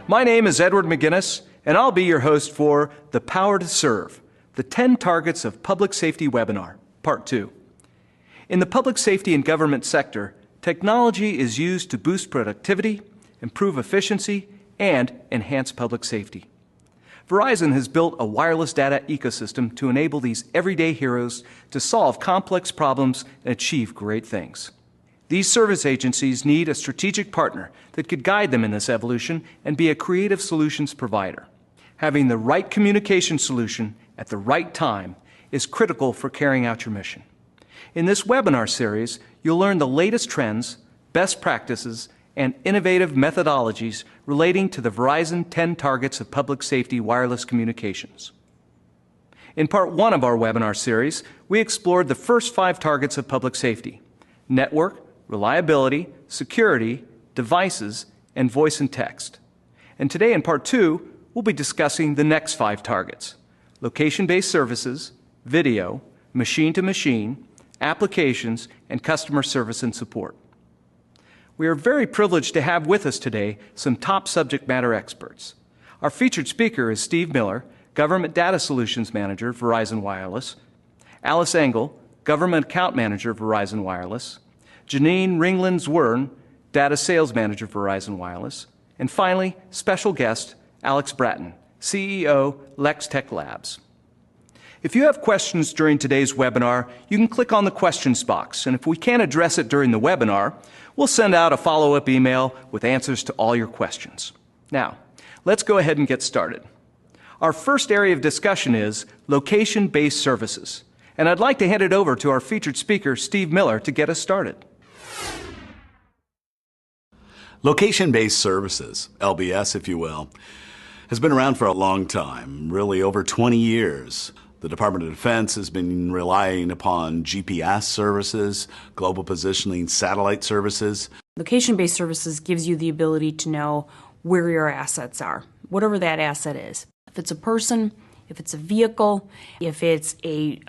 My name is Edward McGinnis, and I'll be your host for The Power to Serve, the 10 Targets of Public Safety webinar, Part 2. In the public safety and government sector, technology is used to boost productivity, improve efficiency, and enhance public safety. Verizon has built a wireless data ecosystem to enable these everyday heroes to solve complex problems and achieve great things. These service agencies need a strategic partner that could guide them in this evolution and be a creative solutions provider. Having the right communication solution at the right time is critical for carrying out your mission. In this webinar series, you'll learn the latest trends, best practices, and innovative methodologies relating to the Verizon 10 Targets of Public Safety Wireless Communications. In Part 1 of our webinar series, we explored the first 5 targets of public safety: network, reliability, security, devices, and voice and text. And today in Part 2, we'll be discussing the next 5 targets: location-based services, video, machine-to-machine, applications, and customer service and support. We are very privileged to have with us today some top subject matter experts. Our featured speaker is Steve Miller, Government Data Solutions Manager, Verizon Wireless; Alice Engel, Government Account Manager, Verizon Wireless; Janine Ringland-Zwirn, Data Sales Manager, Verizon Wireless; and finally, special guest, Alex Bratton, CEO, Lex Tech Labs. If you have questions during today's webinar, you can click on the questions box, and if we can't address it during the webinar, we'll send out a follow-up email with answers to all your questions. Now, let's go ahead and get started. Our first area of discussion is location-based services, and I'd like to hand it over to our featured speaker, Steve Miller, to get us started. Location-based services, LBS if you will, has been around for a long time, really over 20 years. The Department of Defense has been relying upon GPS services, global positioning satellite services. Location-based services gives you the ability to know where your assets are, whatever that asset is. If it's a person, if it's a vehicle, if it's a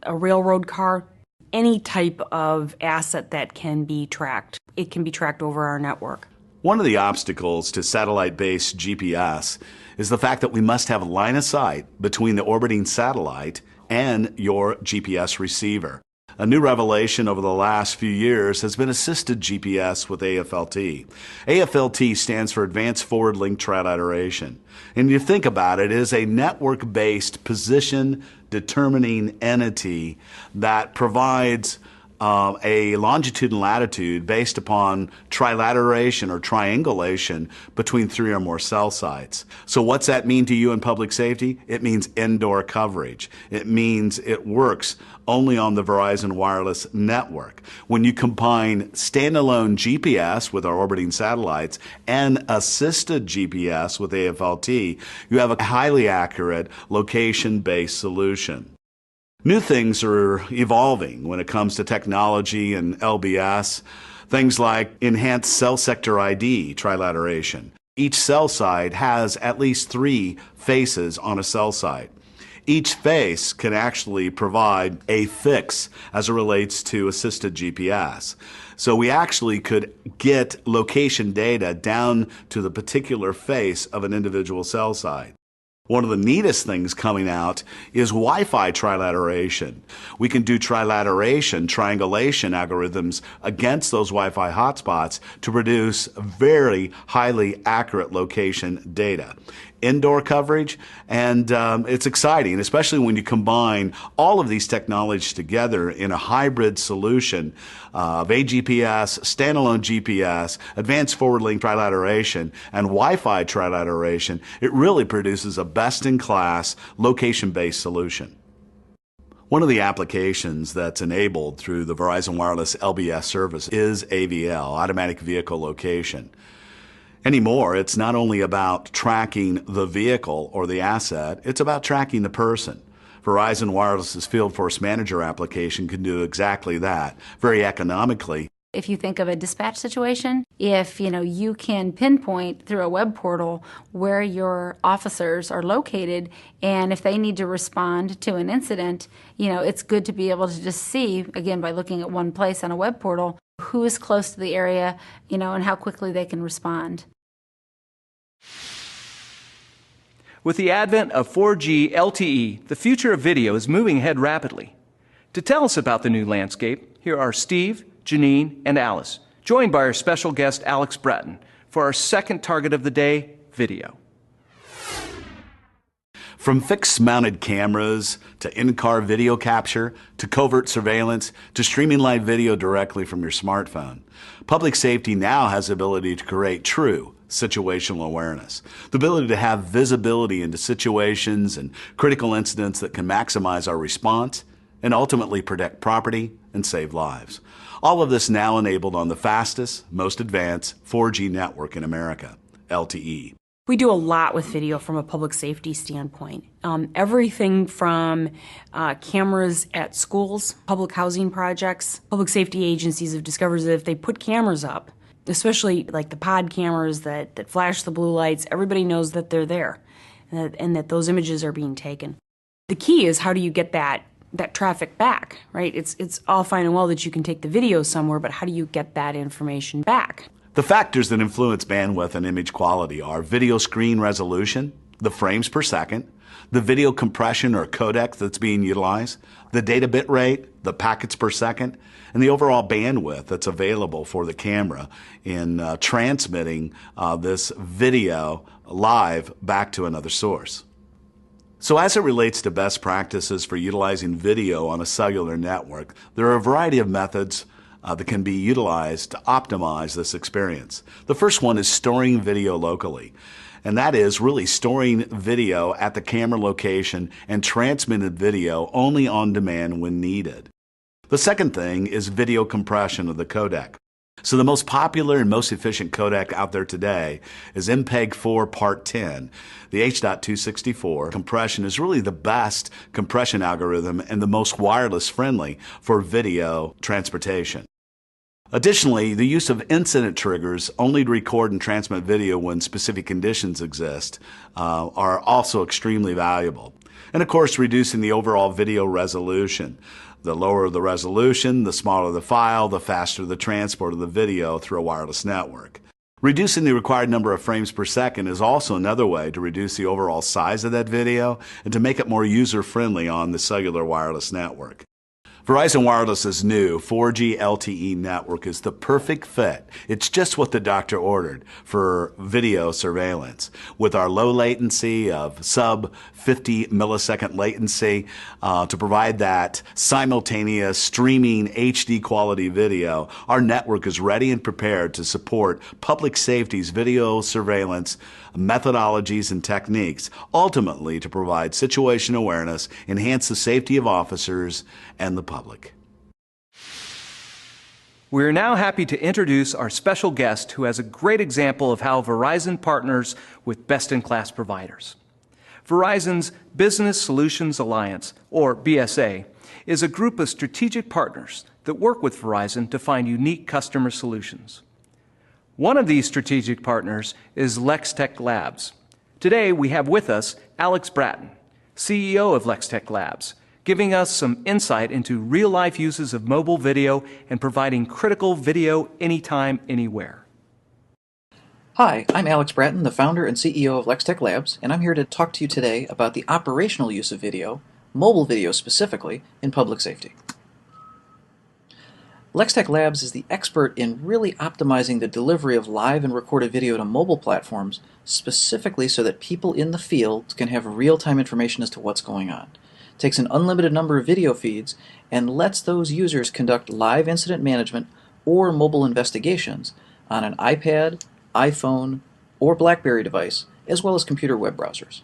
railroad car, any type of asset that can be tracked. It can be tracked over our network. One of the obstacles to satellite-based GPS is the fact that we must have line of sight between the orbiting satellite and your GPS receiver. A new revelation over the last few years has been assisted GPS with AFLT. AFLT stands for Advanced Forward Link Trilateration. And you think about it, it is a network-based position determining entity that provides a longitude and latitude based upon trilateration or triangulation between 3 or more cell sites. So what's that mean to you in public safety? It means indoor coverage. It means it works only on the Verizon Wireless network. When you combine standalone GPS with our orbiting satellites and assisted GPS with AFLT, you have a highly accurate location-based solution. New things are evolving when it comes to technology and LBS. Things like enhanced cell sector ID trilateration. Each cell site has at least 3 faces on a cell site. Each face can actually provide a fix as it relates to assisted GPS. So we actually could get location data down to the particular face of an individual cell site. One of the neatest things coming out is Wi-Fi trilateration. We can do trilateration, triangulation algorithms against those Wi-Fi hotspots to produce very highly accurate location data. Indoor coverage, and it's exciting, especially when you combine all of these technologies together in a hybrid solution of AGPS, standalone GPS, advanced forward link trilateration, and Wi-Fi trilateration. It really produces a best-in-class location-based solution. One of the applications that's enabled through the Verizon Wireless LBS service is AVL, Automatic Vehicle Location. Anymore, it's not only about tracking the vehicle or the asset, it's about tracking the person. Verizon Wireless's Field Force Manager application can do exactly that, very economically. If you think of a dispatch situation, if you can pinpoint through a web portal where your officers are located, and if they need to respond to an incident, it's good to be able to just see, again, by looking at one place on a web portal, who is close to the area, and how quickly they can respond. With the advent of 4G LTE, the future of video is moving ahead rapidly. To tell us about the new landscape, here are Steve, Janine, and Alice, joined by our special guest Alex Bratton for our second target of the day, video. From fixed-mounted cameras to in-car video capture to covert surveillance to streaming live video directly from your smartphone, public safety now has the ability to create true situational awareness, the ability to have visibility into situations and critical incidents that can maximize our response and ultimately protect property and save lives. All of this now enabled on the fastest, most advanced 4G network in America, LTE. We do a lot with video from a public safety standpoint. Everything from cameras at schools, public housing projects. Public safety agencies have discovered that if they put cameras up, especially like the pod cameras that flash the blue lights, everybody knows that they're there and that those images are being taken. The key is, how do you get that traffic back, right? It's all fine and well that you can take the video somewhere, but how do you get that information back? The factors that influence bandwidth and image quality are video screen resolution, the frames per second, the video compression or codec that's being utilized, the data bit rate, the packets per second, and the overall bandwidth that's available for the camera in transmitting this video live back to another source. So as it relates to best practices for utilizing video on a cellular network, there are a variety of methods that can be utilized to optimize this experience. The first one is storing video locally. And that is really storing video at the camera location and transmitted video only on demand when needed. The second thing is video compression of the codec. So the most popular and most efficient codec out there today is MPEG-4 Part 10. The H.264 compression is really the best compression algorithm and the most wireless friendly for video transportation. Additionally, the use of incident triggers only to record and transmit video when specific conditions exist are also extremely valuable. And of course, reducing the overall video resolution. The lower the resolution, the smaller the file, the faster the transport of the video through a wireless network. Reducing the required number of frames per second is also another way to reduce the overall size of that video and to make it more user-friendly on the cellular wireless network. Verizon Wireless's new 4G LTE network is the perfect fit. It's just what the doctor ordered for video surveillance. With our low latency of sub 50 millisecond latency to provide that simultaneous streaming HD quality video, our network is ready and prepared to support public safety's video surveillance methodologies and techniques, ultimately to provide situation awareness, enhance the safety of officers and the public. We are now happy to introduce our special guest who has a great example of how Verizon partners with best-in-class providers. Verizon's Business Solutions Alliance, or BSA, is a group of strategic partners that work with Verizon to find unique customer solutions. One of these strategic partners is LexTech Labs. Today we have with us Alex Bratton, CEO of LexTech Labs, giving us some insight into real-life uses of mobile video and providing critical video anytime, anywhere. Hi, I'm Alex Bratton, the founder and CEO of LexTech Labs, and I'm here to talk to you today about the operational use of video, mobile video specifically, in public safety. LexTech Labs is the expert in really optimizing the delivery of live and recorded video to mobile platforms, specifically so that people in the field can have real-time information as to what's going on. It takes an unlimited number of video feeds and lets those users conduct live incident management or mobile investigations on an iPad, iPhone, or BlackBerry device, as well as computer web browsers.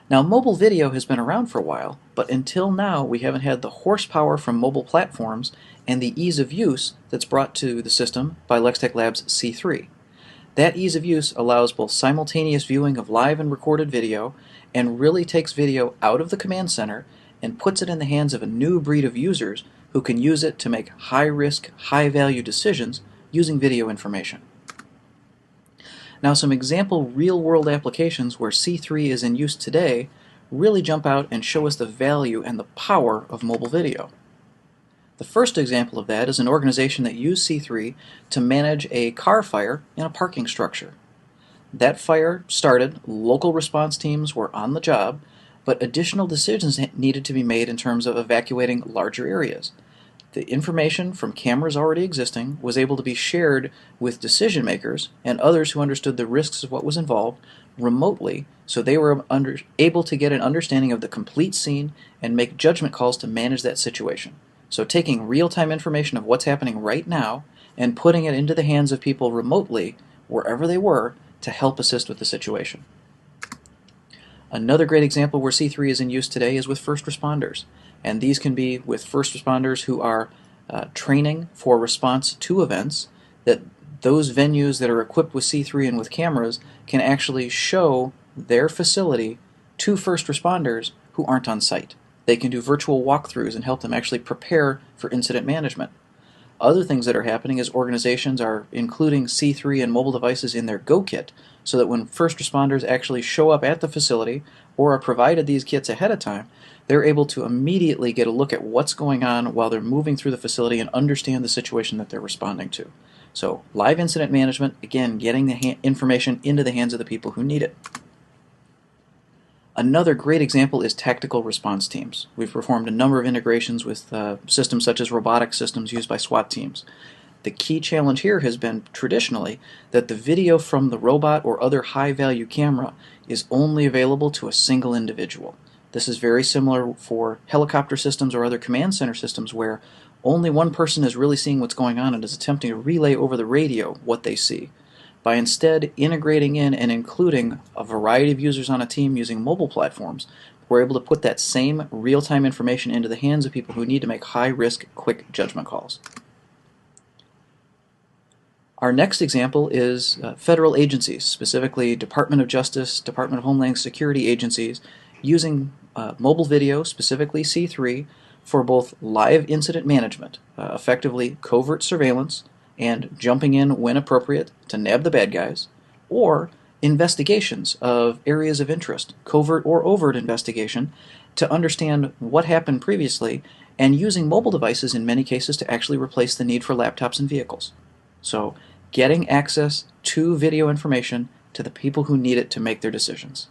Now, mobile video has been around for a while, but until now we haven't had the horsepower from mobile platforms and the ease of use that's brought to the system by LexTech Labs C3. That ease of use allows both simultaneous viewing of live and recorded video and really takes video out of the command center and puts it in the hands of a new breed of users who can use it to make high-risk, high-value decisions using video information. Now, some example real-world applications where C3 is in use today really jump out and show us the value and the power of mobile video. The first example of that is an organization that used C3 to manage a car fire in a parking structure. That fire started, local response teams were on the job, but additional decisions needed to be made in terms of evacuating larger areas. The information from cameras already existing was able to be shared with decision makers and others who understood the risks of what was involved remotely, so they were able to get an understanding of the complete scene and make judgment calls to manage that situation. So taking real-time information of what's happening right now and putting it into the hands of people remotely, wherever they were, to help assist with the situation. Another great example where C3 is in use today is with first responders. And these can be with first responders who are training for response to events, that those venues that are equipped with C3 and with cameras can actually show their facility to first responders who aren't on site. They can do virtual walkthroughs and help them actually prepare for incident management. Other things that are happening is organizations are including C3 and mobile devices in their Go kit, so that when first responders actually show up at the facility or are provided these kits ahead of time, they're able to immediately get a look at what's going on while they're moving through the facility and understand the situation that they're responding to. So live incident management, again, getting the information into the hands of the people who need it. Another great example is tactical response teams. We've performed a number of integrations with systems such as robotic systems used by SWAT teams. The key challenge here has been traditionally that the video from the robot or other high-value camera is only available to a single individual. This is very similar for helicopter systems or other command center systems where only one person is really seeing what's going on and is attempting to relay over the radio what they see. By instead integrating in and including a variety of users on a team using mobile platforms, we're able to put that same real-time information into the hands of people who need to make high-risk, quick judgment calls. Our next example is federal agencies, specifically Department of Justice, Department of Homeland Security agencies, using mobile video, specifically C3, for both live incident management, effectively covert surveillance, and jumping in when appropriate to nab the bad guys, or investigations of areas of interest, covert or overt investigation, to understand what happened previously, and using mobile devices in many cases to actually replace the need for laptops and vehicles. So getting access to video information to the people who need it to make their decisions.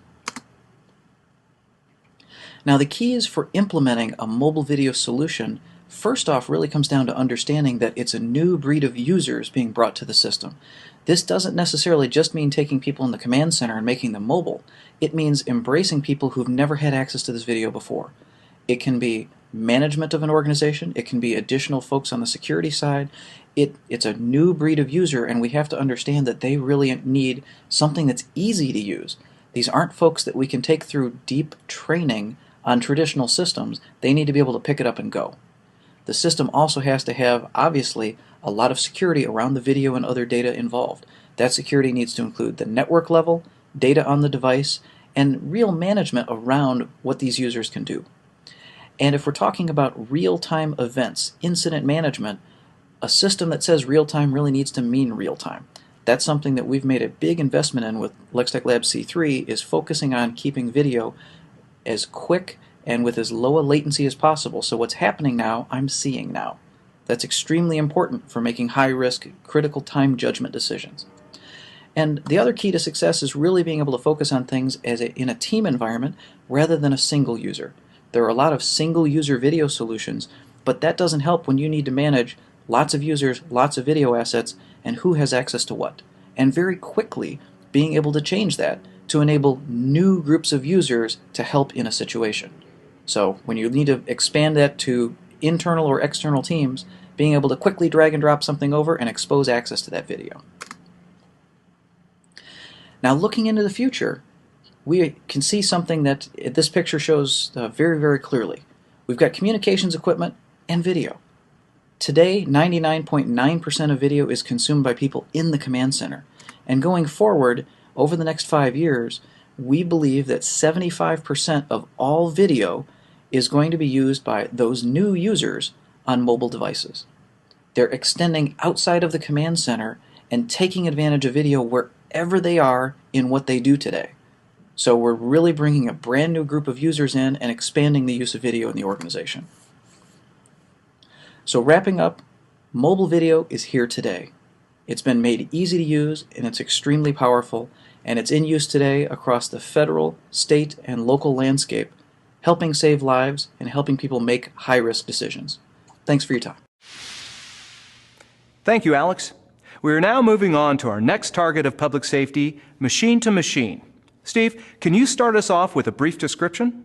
Now the keys for implementing a mobile video solution first off really comes down to understanding that it's a new breed of users being brought to the system. This doesn't necessarily just mean taking people in the command center and making them mobile. It means embracing people who've never had access to this video before. It can be management of an organization, it can be additional folks on the security side. It's a new breed of user, and we have to understand that they really need something that's easy to use. These aren't folks that we can take through deep training on traditional systems. They need to be able to pick it up and go. The system also has to have, obviously, a lot of security around the video and other data involved. That security needs to include the network level, data on the device, and real management around what these users can do. And if we're talking about real-time events, incident management, a system that says real-time really needs to mean real-time. That's something that we've made a big investment in with Lextech Labs C3, is focusing on keeping video as quick and with as low a latency as possible. So what's happening now, I'm seeing now. That's extremely important for making high-risk, critical time judgment decisions. And the other key to success is really being able to focus on things in a team environment rather than a single user. There are a lot of single-user video solutions, but that doesn't help when you need to manage lots of users, lots of video assets, and who has access to what. And very quickly being able to change that to enable new groups of users to help in a situation. So when you need to expand that to internal or external teams, being able to quickly drag and drop something over and expose access to that video. Now looking into the future, we can see something that this picture shows very, very clearly. We've got communications equipment and video. Today, 99.9% of video is consumed by people in the command center. And going forward, over the next 5 years, we believe that 75% of all video is going to be used by those new users on mobile devices. They're extending outside of the command center and taking advantage of video wherever they are in what they do today. So we're really bringing a brand new group of users in and expanding the use of video in the organization. So wrapping up, mobile video is here today. It's been made easy to use and it's extremely powerful, and it's in use today across the federal, state, and local landscape, helping save lives and helping people make high-risk decisions. Thanks for your time. Thank you, Alex. We are now moving on to our next target of public safety, machine to machine. Steve, can you start us off with a brief description?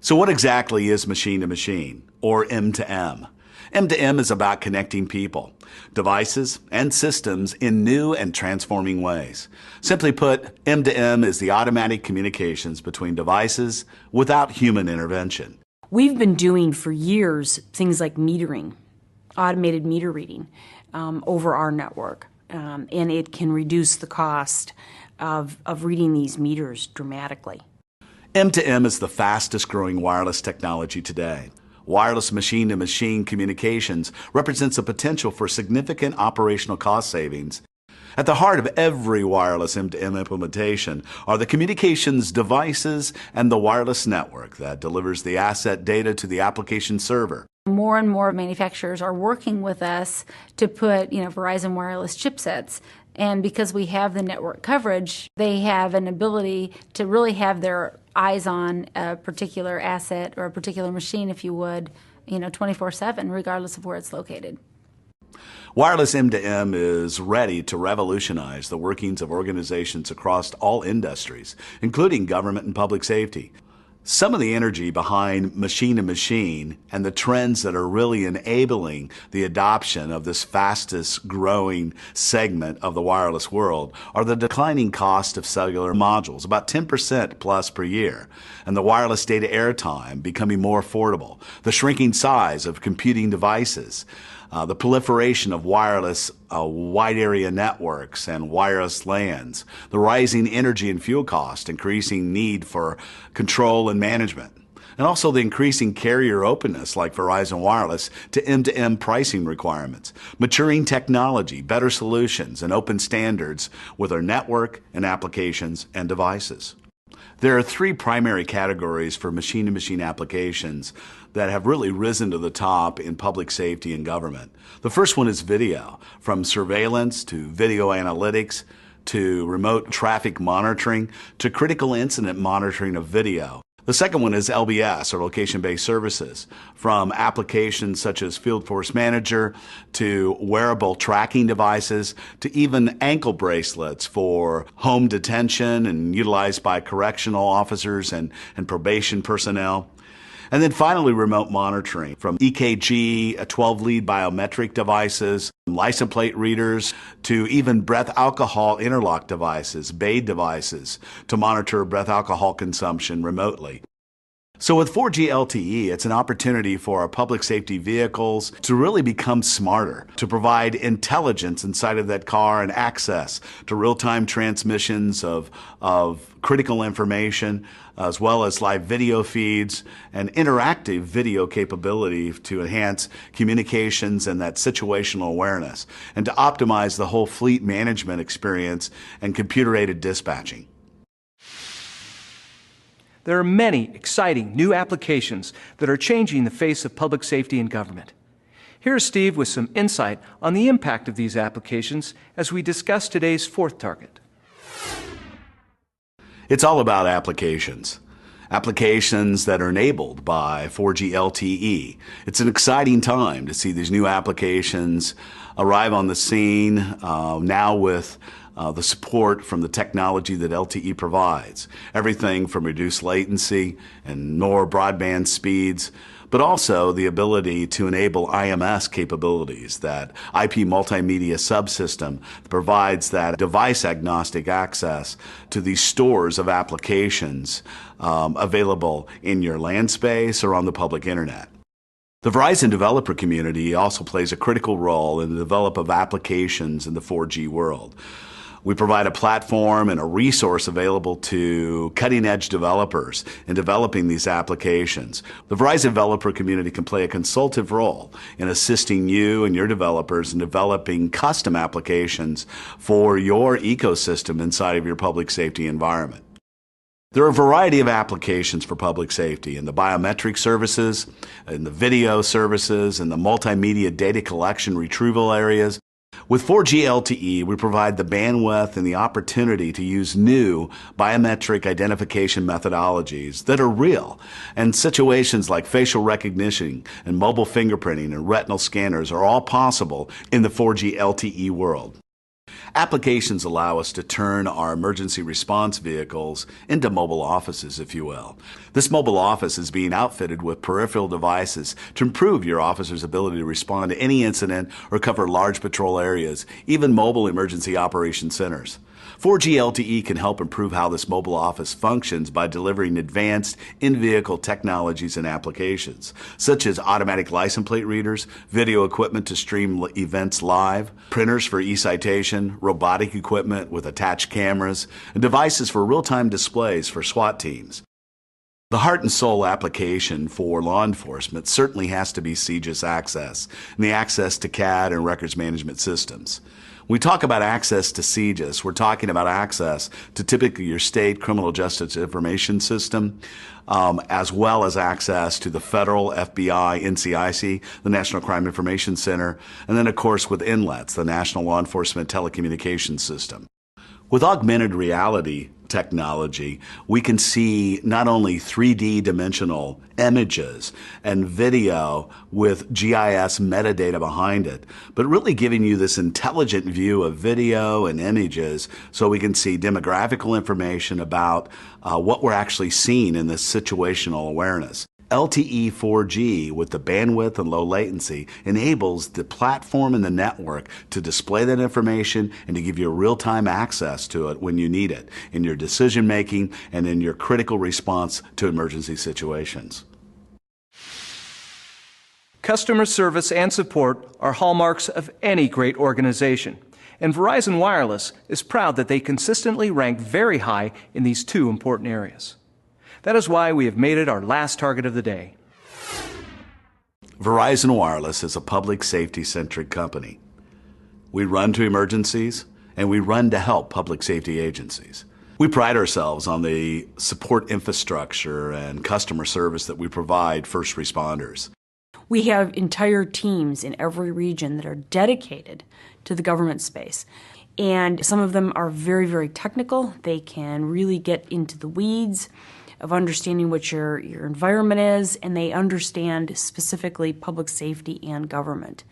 So what exactly is machine to machine, or M to M? M to M is about connecting people, devices, and systems in new and transforming ways. Simply put, M to M is the automatic communications between devices without human intervention. We've been doing for years things like metering, automated meter reading over our network, and it can reduce the cost of reading these meters dramatically. M to M is the fastest growing wireless technology today. Wireless machine-to-machine communications represents a potential for significant operational cost savings. At the heart of every wireless M2M implementation are the communications devices and the wireless network that delivers the asset data to the application server. More and more manufacturers are working with us to put, Verizon wireless chipsets. And because we have the network coverage, they have an ability to really have their eyes on a particular asset or a particular machine, if you would, 24/7, regardless of where it's located. Wireless M2M is ready to revolutionize the workings of organizations across all industries, including government and public safety. Some of the energy behind machine-to-machine and the trends that are really enabling the adoption of this fastest growing segment of the wireless world are the declining cost of cellular modules, about 10% plus per year, and the wireless data airtime becoming more affordable, the shrinking size of computing devices, the proliferation of wireless wide area networks and wireless LANs, the rising energy and fuel cost, increasing need for control and management, and also the increasing carrier openness like Verizon Wireless to M2M pricing requirements, maturing technology, better solutions, and open standards with our network and applications and devices. There are three primary categories for machine-to-machine applications that have really risen to the top in public safety and government. The first one is video, from surveillance to video analytics to remote traffic monitoring to critical incident monitoring of video. The second one is LBS, or location-based services, from applications such as Field Force Manager to wearable tracking devices to even ankle bracelets for home detention and utilized by correctional officers and probation personnel. And then finally, remote monitoring, from EKG, 12-lead biometric devices, license plate readers, to even breath alcohol interlock devices, BAID devices, to monitor breath alcohol consumption remotely. So with 4G LTE, it's an opportunity for our public safety vehicles to really become smarter, to provide intelligence inside of that car and access to real-time transmissions of critical information, as well as live video feeds and interactive video capability to enhance communications and that situational awareness, and to optimize the whole fleet management experience and computer-aided dispatching. There are many exciting new applications that are changing the face of public safety and government. Here's Steve with some insight on the impact of these applications as we discuss today's fourth target. It's all about applications. Applications that are enabled by 4G LTE. It's an exciting time to see these new applications arrive on the scene now with the support from the technology that LTE provides. Everything from reduced latency and more broadband speeds, but also the ability to enable IMS capabilities, that IP multimedia subsystem that provides that device-agnostic access to these stores of applications available in your land space or on the public internet. The Verizon developer community also plays a critical role in the development of applications in the 4G world. We provide a platform and a resource available to cutting-edge developers in developing these applications. The Verizon developer community can play a consultative role in assisting you and your developers in developing custom applications for your ecosystem inside of your public safety environment. There are a variety of applications for public safety in the biometric services, in the video services, in the multimedia data collection retrieval areas. With 4G LTE, we provide the bandwidth and the opportunity to use new biometric identification methodologies that are real, and situations like facial recognition and mobile fingerprinting and retinal scanners are all possible in the 4G LTE world. Applications allow us to turn our emergency response vehicles into mobile offices, if you will. This mobile office is being outfitted with peripheral devices to improve your officer's ability to respond to any incident or cover large patrol areas, even mobile emergency operation centers. 4G LTE can help improve how this mobile office functions by delivering advanced in-vehicle technologies and applications, such as automatic license plate readers, video equipment to stream events live, printers for e-citation, robotic equipment with attached cameras, and devices for real-time displays for SWAT teams. The heart and soul application for law enforcement certainly has to be CJIS access and the access to CAD and records management systems. When we talk about access to CJIS, we're talking about access to typically your state criminal justice information system, as well as access to the federal FBI, NCIC, the National Crime Information Center, and then of course with NLETS, the National Law Enforcement Telecommunications System. With augmented reality technology, we can see not only 3D dimensional images and video with GIS metadata behind it, but really giving you this intelligent view of video and images so we can see demographical information about what we're actually seeing in this situational awareness. LTE 4G with the bandwidth and low latency enables the platform and the network to display that information and to give you real-time access to it when you need it in your decision making and in your critical response to emergency situations. Customer service and support are hallmarks of any great organization, and Verizon Wireless is proud that they consistently rank very high in these two important areas. That is why we have made it our last target of the day. Verizon Wireless is a public safety-centric company. We run to emergencies, and we run to help public safety agencies. We pride ourselves on the support infrastructure and customer service that we provide first responders. We have entire teams in every region that are dedicated to the government space. And some of them are very, very technical. They can really get into the weeds of understanding what your environment is, and they understand specifically public safety and government.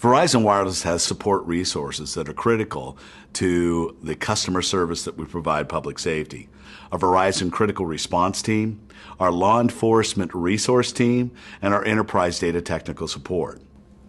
Verizon Wireless has support resources that are critical to the customer service that we provide public safety. A Verizon Critical Response Team, our Law Enforcement Resource Team, and our Enterprise Data Technical Support.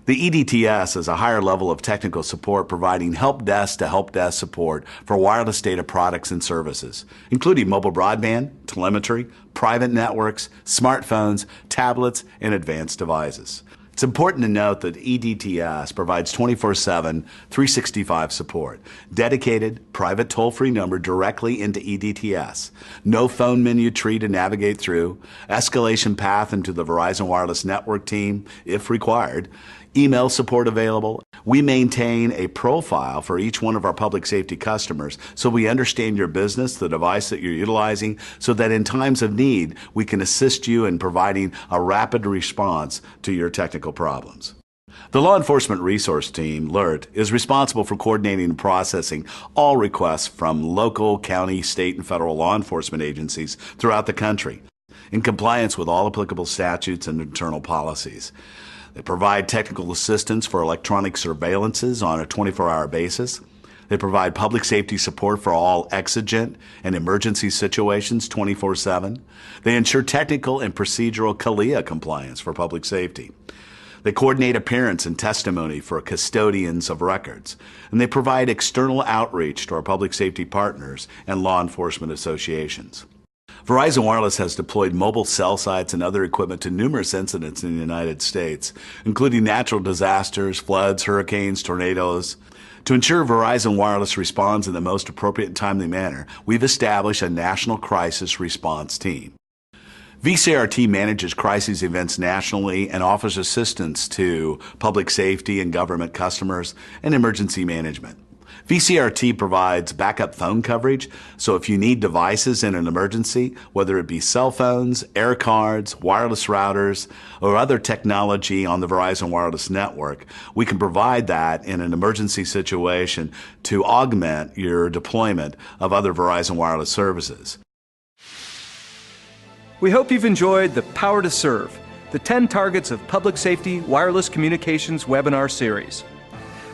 The EDTS is a higher level of technical support providing help desk to help desk support for wireless data products and services, including mobile broadband, telemetry, private networks, smartphones, tablets, and advanced devices. It's important to note that EDTS provides 24/7, 365 support, dedicated, private toll-free number directly into EDTS, no phone menu tree to navigate through, escalation path into the Verizon Wireless Network team if required, email support available. We maintain a profile for each one of our public safety customers so we understand your business, the device that you're utilizing, so that in times of need, we can assist you in providing a rapid response to your technical problems. The Law Enforcement Resource Team, LERT, is responsible for coordinating and processing all requests from local, county, state, and federal law enforcement agencies throughout the country in compliance with all applicable statutes and internal policies. They provide technical assistance for electronic surveillances on a 24-hour basis. They provide public safety support for all exigent and emergency situations 24/7. They ensure technical and procedural CALEA compliance for public safety. They coordinate appearance and testimony for custodians of records. And they provide external outreach to our public safety partners and law enforcement associations. Verizon Wireless has deployed mobile cell sites and other equipment to numerous incidents in the United States, including natural disasters, floods, hurricanes, tornadoes. To ensure Verizon Wireless responds in the most appropriate and timely manner, we've established a National Crisis Response Team. VCRT manages crisis events nationally and offers assistance to public safety and government customers and emergency management. VCRT provides backup phone coverage, so if you need devices in an emergency, whether it be cell phones, air cards, wireless routers, or other technology on the Verizon Wireless Network, we can provide that in an emergency situation to augment your deployment of other Verizon Wireless services. We hope you've enjoyed the Power to Serve, the 10 Targets of Public Safety Wireless Communications webinar series.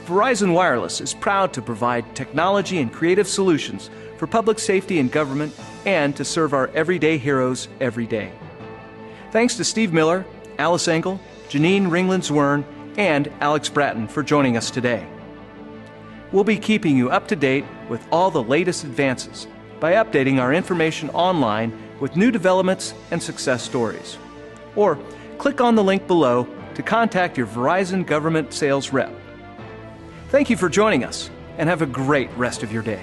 Verizon Wireless is proud to provide technology and creative solutions for public safety and government and to serve our everyday heroes every day. Thanks to Steve Miller, Alice Engel, Janine Ringland-Zwern, and Alex Bratton for joining us today. We'll be keeping you up to date with all the latest advances by updating our information online with new developments and success stories. Or click on the link below to contact your Verizon government sales rep. Thank you for joining us, and have a great rest of your day.